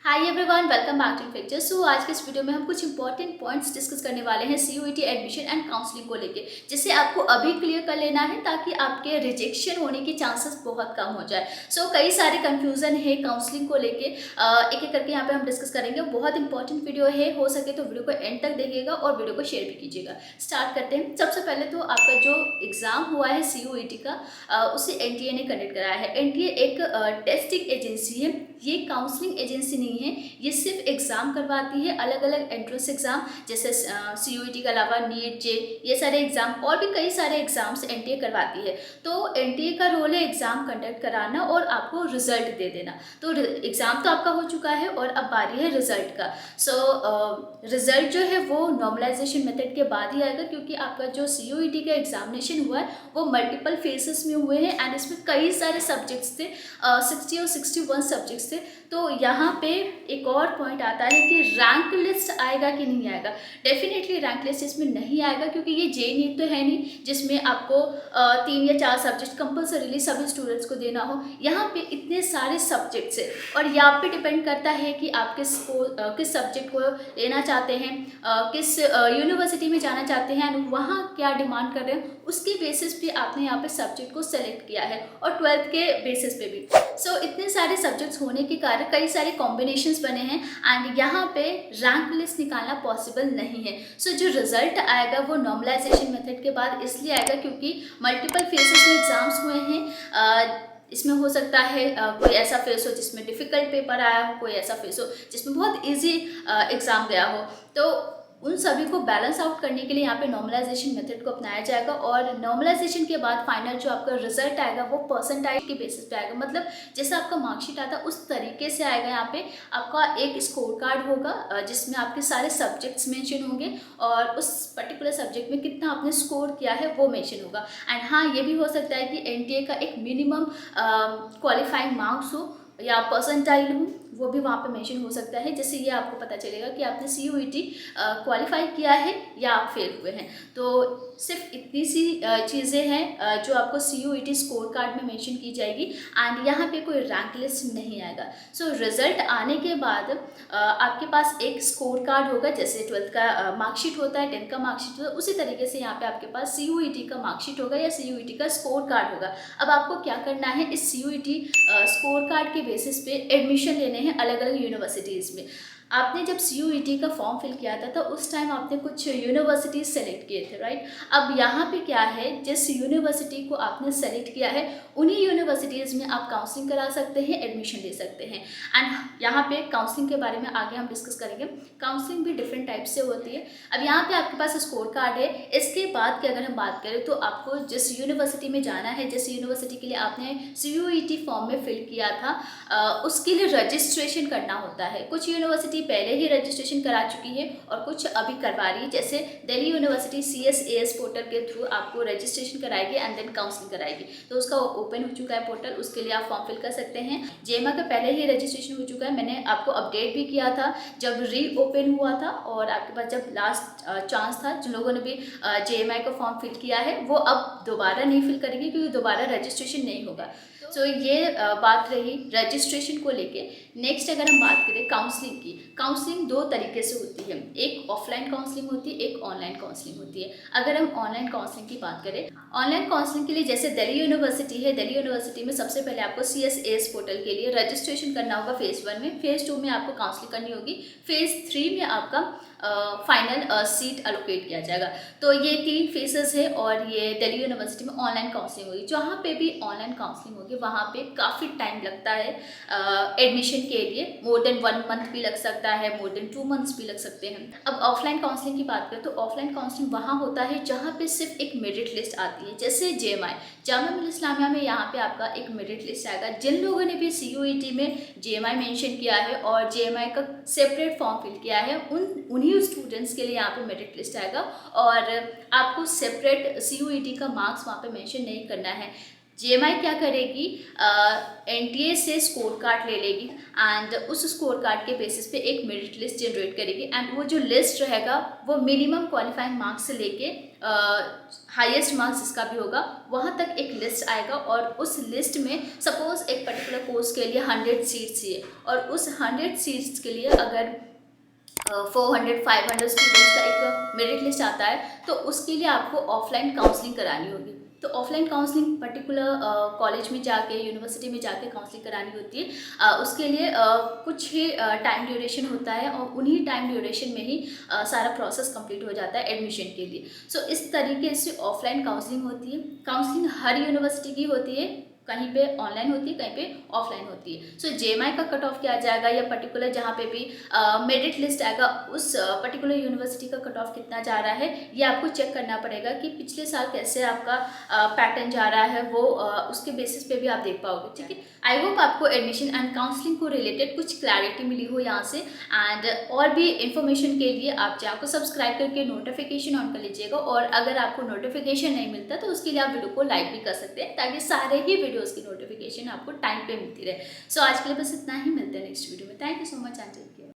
Hi everyone, welcome back to picture. So आज के इस वीडियो में हम कुछ इंपॉर्टेंट पॉइंट्स डिस्कस करने वाले हैं सीयूईटी एडमिशन एंड काउंसलिंग को लेके, जिसे आपको अभी क्लियर कर लेना है ताकि आपके रिजेक्शन होने के चांसेस बहुत कम हो जाए। कई सारे कंफ्यूजन है काउंसलिंग को लेके, एक एक करके यहाँ पे हम डिस्कस करेंगे। बहुत इंपॉर्टेंट वीडियो है, हो सके तो वीडियो को एंड तक देखिएगा और वीडियो को शेयर भी कीजिएगा। स्टार्ट करते हैं। सबसे पहले तो आपका जो एग्जाम हुआ है सीयूईटी का, उसे एनटीए ने कंडक्ट कराया है। एनटीए एक टेस्टिंग एजेंसी है, ये काउंसलिंग एजेंसी नहीं है। ये सिर्फ एग्ज़ाम करवाती है, अलग अलग एंट्रेंस एग्ज़ाम, जैसे सीयूईटी के अलावा नीट जे, ये सारे एग्ज़ाम और भी कई सारे एग्ज़ाम्स एनटीए करवाती है। तो एनटीए का रोल है एग्ज़ाम कंडक्ट कराना और आपको रिजल्ट दे देना। तो एग्ज़ाम तो आपका हो चुका है और अब बारी है रिजल्ट का। रिजल्ट जो है वो नॉर्मलाइजेशन मेथड के बाद ही आएगा, क्योंकि आपका जो सीयूईटी का एग्जामिनेशन हुआ है वो मल्टीपल फेसेस में हुए हैं एंड इसमें कई सारे सब्जेक्ट्स थे, 60 और 61 सब्जेक्ट्स थे। तो यहाँ पे एक और पॉइंट आता है कि रैंक लिस्ट आएगा कि नहीं आएगा। डेफिनेटली रैंक लिस्ट इसमें नहीं आएगा, क्योंकि ये जे नीट तो है नहीं जिसमें आपको 3 या 4 सब्जेक्ट कंपल्सरीली सभी स्टूडेंट्स को देना हो। यहाँ पे इतने सारे सब्जेक्ट्स है और यहाँ पे डिपेंड करता है कि आप किस सब्जेक्ट को लेना चाहते हैं, किस यूनिवर्सिटी में जाना चाहते हैं एंड वहाँ क्या डिमांड कर रहे हैं, उसके बेसिस पे आपने यहाँ पे सब्जेक्ट को सेलेक्ट किया है और 12th के बेसिस पे भी। इतने सारे सब्जेक्ट्स होने के कारण कई सारे कॉम्बिनेशंस बने हैं एंड यहाँ पे रैंक लिस्ट निकालना पॉसिबल नहीं है। जो रिजल्ट आएगा वो नॉर्मलाइजेशन मेथड के बाद इसलिए आएगा क्योंकि मल्टीपल फेजेस में एग्जाम्स हुए हैं। इसमें हो सकता है कोई ऐसा फेस हो जिसमें डिफ़िकल्ट पेपर आया हो, कोई ऐसा फेस हो जिसमें बहुत इजी एग्ज़ाम गया हो। तो उन सभी को बैलेंस आउट करने के लिए यहाँ पे नॉर्मलाइजेशन मेथड को अपनाया जाएगा और नॉर्मलाइजेशन के बाद फाइनल जो आपका रिजल्ट आएगा वो परसेंटाइज के बेसिस पे आएगा। मतलब जैसा आपका मार्कशीट आता है उस तरीके से आएगा। यहाँ पे आपका एक स्कोर कार्ड होगा जिसमें आपके सारे सब्जेक्ट्स मेंशन होंगे और उस पर्टिकुलर सब्जेक्ट में कितना आपने स्कोर किया है वो मेंशन होगा। एंड हाँ, ये भी हो सकता है कि एनटीए का एक मिनिमम क्वालिफाइंग मार्क्स हो या परसेंटाइल हो, वो भी वहाँ पे मेंशन हो सकता है, जिससे ये आपको पता चलेगा कि आपने सीयूईटी क्वालिफाई किया है या आप फेल हुए हैं। तो सिर्फ इतनी सी चीज़ें हैं जो आपको सीयूईटी स्कोर कार्ड में मेंशन की जाएगी एंड यहाँ पे कोई रैंक लिस्ट नहीं आएगा। रिजल्ट आने के बाद आपके पास एक स्कोर कार्ड होगा, जैसे 12th का मार्कशीट होता है, 10th का मार्कशीट होता है, उसी तरीके से यहाँ पे आपके पास सीयूईटी का मार्कशीट होगा या सीयूईटी का स्कोर कार्ड होगा। अब आपको क्या करना है, इस सीयूईटी स्कोर कार्ड के बेसिस पे एडमिशन लेने हैं अलग अलग यूनिवर्सिटीज़ में। आपने जब सीयूईटी का फॉर्म फिल किया था तो उस टाइम आपने कुछ यूनिवर्सिटीज़ सेलेक्ट किए थे, राइट। अब यहाँ पे क्या है, जिस यूनिवर्सिटी को आपने सेलेक्ट किया है उन्हीं यूनिवर्सिटीज़ में आप काउंसलिंग करा सकते हैं, एडमिशन ले सकते हैं। एंड यहाँ पे काउंसलिंग के बारे में आगे हम डिस्कस करेंगे। काउंसलिंग भी डिफरेंट टाइप से होती है। अब यहाँ पे आपके पास स्कोर कार्ड है। इसके बाद की अगर हम बात करें तो आपको जिस यूनिवर्सिटी में जाना है, जिस यूनिवर्सिटी के लिए आपने सीयूईटी फॉर्म में फिल किया था, उसके लिए रजिस्ट्रेशन करना होता है। कुछ यूनिवर्सिटी पहले ही रजिस्ट्रेशन करा चुकी है और कुछ अभी करवा रही है। जैसे दिल्ली यूनिवर्सिटी CSAS पोर्टल के थ्रू आपको रजिस्ट्रेशन कराएगी एंड देन काउंसलिंग कराएगी। तो उसका ओपन हो चुका है पोर्टल, उसके लिए आप फॉर्म फिल कर सकते हैं। जेमा का पहले ही रजिस्ट्रेशन हो चुका है, मैंने आपको अपडेट भी किया था जब री ओपन हुआ था और आपके पास जब लास्ट चांस था। जिन लोगों ने भी JMI का फॉर्म फिल किया है वो अब दोबारा नहीं फिल करेंगे, क्योंकि दोबारा रजिस्ट्रेशन नहीं होगा। ये बात रही रजिस्ट्रेशन को लेके। नेक्स्ट अगर हम बात करें काउंसलिंग की, काउंसलिंग 2 तरीके से होती है, एक ऑफलाइन काउंसलिंग होती है, एक ऑनलाइन काउंसलिंग होती है। अगर हम ऑनलाइन काउंसलिंग की बात करें, ऑनलाइन काउंसलिंग के लिए जैसे दिल्ली यूनिवर्सिटी है, दिल्ली यूनिवर्सिटी में सबसे पहले आपको CSAS पोर्टल के लिए रजिस्ट्रेशन करना होगा फेज़ 1 में। फेज़ 2 में आपको काउंसलिंग करनी होगी। फेज़ 3 में आपका फाइनल सीट अलोकेट किया जाएगा। तो ये 3 फेसेस है और ये दिल्ली यूनिवर्सिटी में ऑनलाइन काउंसलिंग होगी। जहाँ पे भी ऑनलाइन काउंसलिंग होगी वहाँ पे काफ़ी टाइम लगता है एडमिशन के लिए। मोर देन 1 मंथ भी लग सकता है, मोर देन 2 मंथ्स भी लग सकते हैं। अब ऑफलाइन काउंसलिंग की बात करें तो ऑफलाइन काउंसलिंग वहाँ होता है जहाँ पे सिर्फ एक मेरिट लिस्ट आती है। जैसे JMI, जामिया मिल्लिया इस्लामिया में यहाँ पे आपका एक मेरिट लिस्ट आएगा। जिन लोगों ने भी सीयूईटी में JMI मेंशन किया है और JMI का सेपरेट फॉर्म फिल किया है, उन्हीं स्टूडेंट्स के लिए यहाँ पे मेरिट लिस्ट आएगा और आपको सेपरेट सीयूईटी का मार्क्स वहाँ पे मेंशन नहीं करना है। जेएमआई क्या करेगी, एनटीए से स्कोर कार्ड ले लेगी एंड उस स्कोर कार्ड के बेसिस पे एक मेरिट लिस्ट जनरेट करेगी एंड वो जो लिस्ट रहेगा वो मिनिमम क्वालिफाइंग मार्क्स से लेके हाईएस्ट मार्क्स जिसका भी होगा वहाँ तक एक लिस्ट आएगा और उस लिस्ट में सपोज एक पर्टिकुलर कोर्स के लिए 100 सीट्स है और उस 100 सीट्स के लिए अगर 400-500 स्टूडेंट्स का एक मेरिट लिस्ट आता है तो उसके लिए आपको ऑफलाइन काउंसलिंग करानी होगी। तो ऑफलाइन काउंसलिंग पर्टिकुलर कॉलेज में जाके यूनिवर्सिटी में जाके काउंसलिंग करानी होती है। उसके लिए कुछ ही टाइम ड्यूरेशन होता है और उन्हीं टाइम ड्यूरेशन में ही सारा प्रोसेस कंप्लीट हो जाता है एडमिशन के लिए। सो इस तरीके से ऑफलाइन काउंसलिंग होती है। काउंसलिंग हर यूनिवर्सिटी की होती है, कहीं पे ऑनलाइन होती है, कहीं पे ऑफलाइन होती है। सो जेएमआई का कट ऑफ क्या जाएगा या पर्टिकुलर जहाँ पे भी मेरिट लिस्ट आएगा उस पर्टिकुलर यूनिवर्सिटी का कट ऑफ कितना जा रहा है ये आपको चेक करना पड़ेगा कि पिछले साल कैसे आपका पैटर्न जा रहा है वो उसके बेसिस पे भी आप देख पाओगे। ठीक है, आई होप आपको एडमिशन एंड काउंसलिंग को रिलेटेड कुछ क्लैरिटी मिली हो यहाँ से। एंड और भी इन्फॉर्मेशन के लिए आप चैनल को सब्सक्राइब करके नोटिफिकेशन ऑन कर लीजिएगा और अगर आपको नोटिफिकेशन नहीं मिलता तो उसके लिए आप वीडियो को लाइक भी कर सकते हैं ताकि सारे ही वीडियोस की नोटिफिकेशन आपको टाइम पे मिलती रहे। सो आज के लिए बस इतना ही, मिलते हैं नेक्स्ट वीडियो में। Thank you so much and take care.